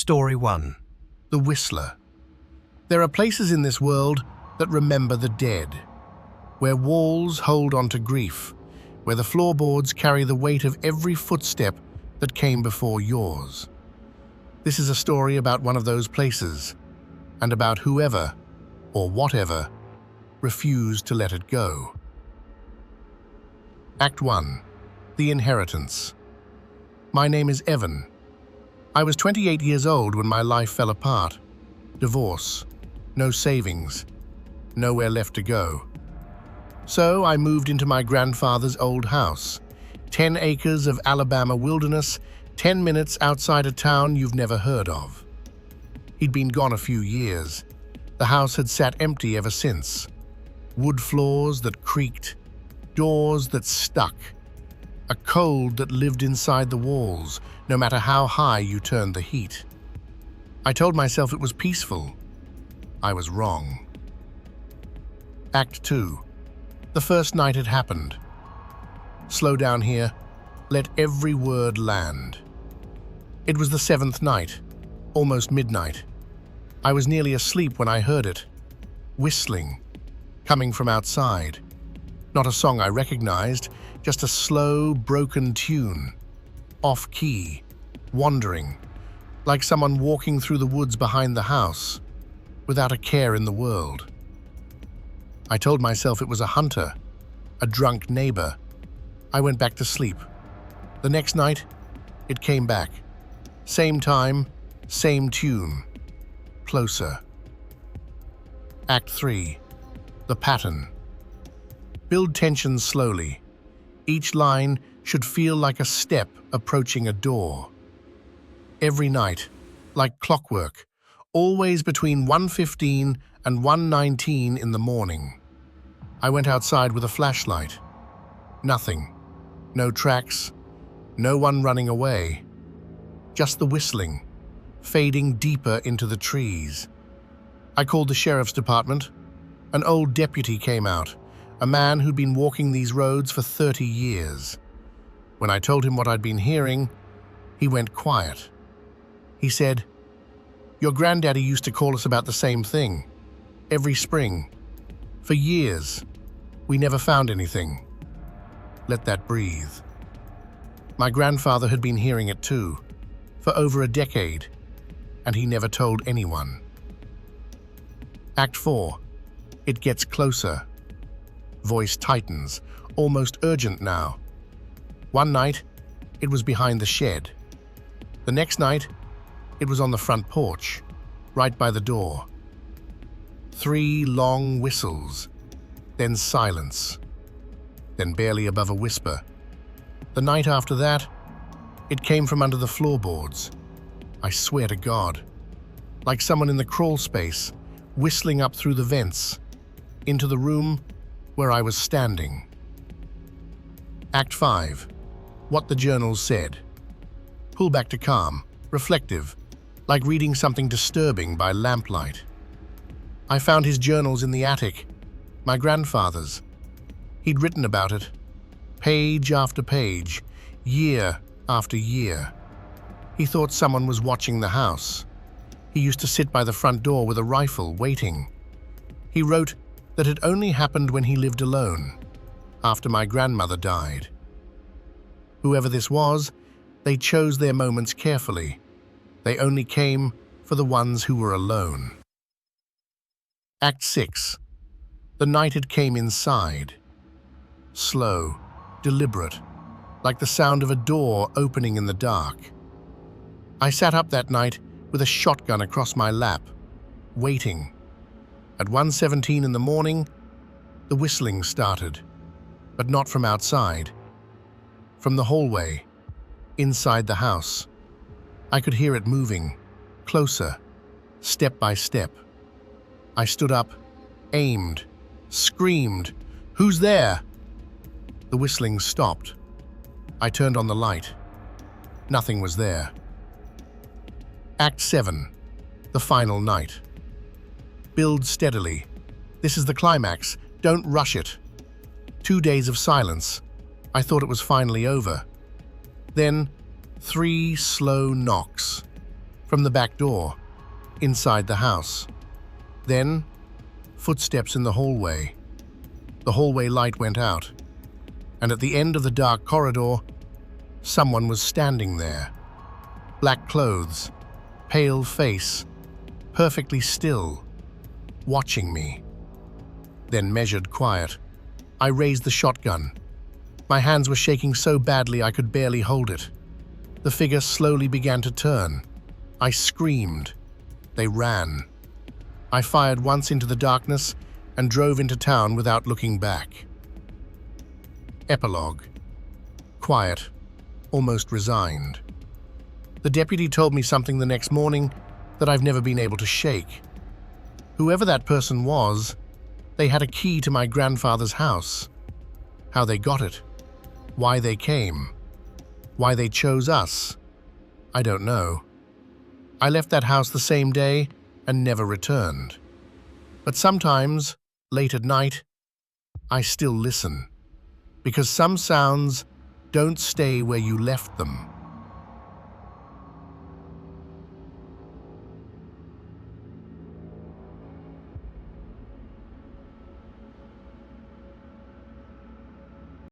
Story 1. The Whistler. There are places in this world that remember the dead, where walls hold on to grief, where the floorboards carry the weight of every footstep that came before yours. This is a story about one of those places, and about whoever, or whatever, refused to let it go. Act 1. The Inheritance. My name is Evan. I was 28 years old when my life fell apart. Divorce, no savings, nowhere left to go. So I moved into my grandfather's old house, 10 acres of Alabama wilderness, 10 minutes outside a town you've never heard of. He'd been gone a few years. The house had sat empty ever since. Wood floors that creaked, doors that stuck, a cold that lived inside the walls, no matter how high you turned the heat. I told myself it was peaceful. I was wrong. Act 2. The first night it happened. Slow down here. Let every word land. It was the 7th night, almost midnight. I was nearly asleep when I heard it. Whistling, coming from outside. Not a song I recognized, just a slow, broken tune. Off-key, wandering, like someone walking through the woods behind the house, without a care in the world. I told myself it was a hunter, a drunk neighbor. I went back to sleep. The next night, it came back. Same time, same tune. Closer. Act 3. The Pattern. Build tension slowly. Each line should feel like a step approaching a door. Every night, like clockwork, always between 1:15 and 1:19 in the morning. I went outside with a flashlight. Nothing. No tracks. No one running away. Just the whistling, fading deeper into the trees. I called the sheriff's department. An old deputy came out, a man who'd been walking these roads for 30 years. When I told him what I'd been hearing, he went quiet. He said, "Your granddaddy used to call us about the same thing, every spring. For years, we never found anything. Let that breathe." My grandfather had been hearing it too, for over a decade, and he never told anyone. Act 4. It gets closer. Voice tightens, almost urgent now. One night, it was behind the shed. The next night, it was on the front porch, right by the door. 3 long whistles, then silence, then barely above a whisper. The night after that, it came from under the floorboards. I swear to God, like someone in the crawl space, whistling up through the vents, into the room where I was standing. Act 5. What the journals said. Pull back to calm, reflective, like reading something disturbing by lamplight. I found his journals in the attic, my grandfather's. He'd written about it, page after page, year after year. He thought someone was watching the house. He used to sit by the front door with a rifle, waiting. He wrote that it only happened when he lived alone, after my grandmother died. Whoever this was, they chose their moments carefully. They only came for the ones who were alone. Act 6. The night it came inside. Slow, deliberate, like the sound of a door opening in the dark. I sat up that night with a shotgun across my lap, waiting. At 1:17 in the morning, the whistling started, but not from outside. From the hallway, inside the house. I could hear it moving, closer, step by step. I stood up, aimed, screamed, "Who's there?" The whistling stopped. I turned on the light. Nothing was there. Act 7. The final night. Build steadily. This is the climax. Don't rush it. 2 days of silence. I thought it was finally over. Then 3 slow knocks. from the back door, inside the house. Then, footsteps in the hallway. The hallway light went out, and at the end of the dark corridor, someone was standing there. Black clothes, pale face, perfectly still, watching me. Then measured quiet. I raised the shotgun. My hands were shaking so badly I could barely hold it. The figure slowly began to turn. I screamed. They ran. I fired once into the darkness and drove into town without looking back. Epilogue. Quiet, almost resigned. The deputy told me something the next morning that I've never been able to shake. Whoever that person was, they had a key to my grandfather's house. How they got it, why they came, why they chose us, I don't know. I left that house the same day and never returned. But sometimes, late at night, I still listen, because some sounds don't stay where you left them.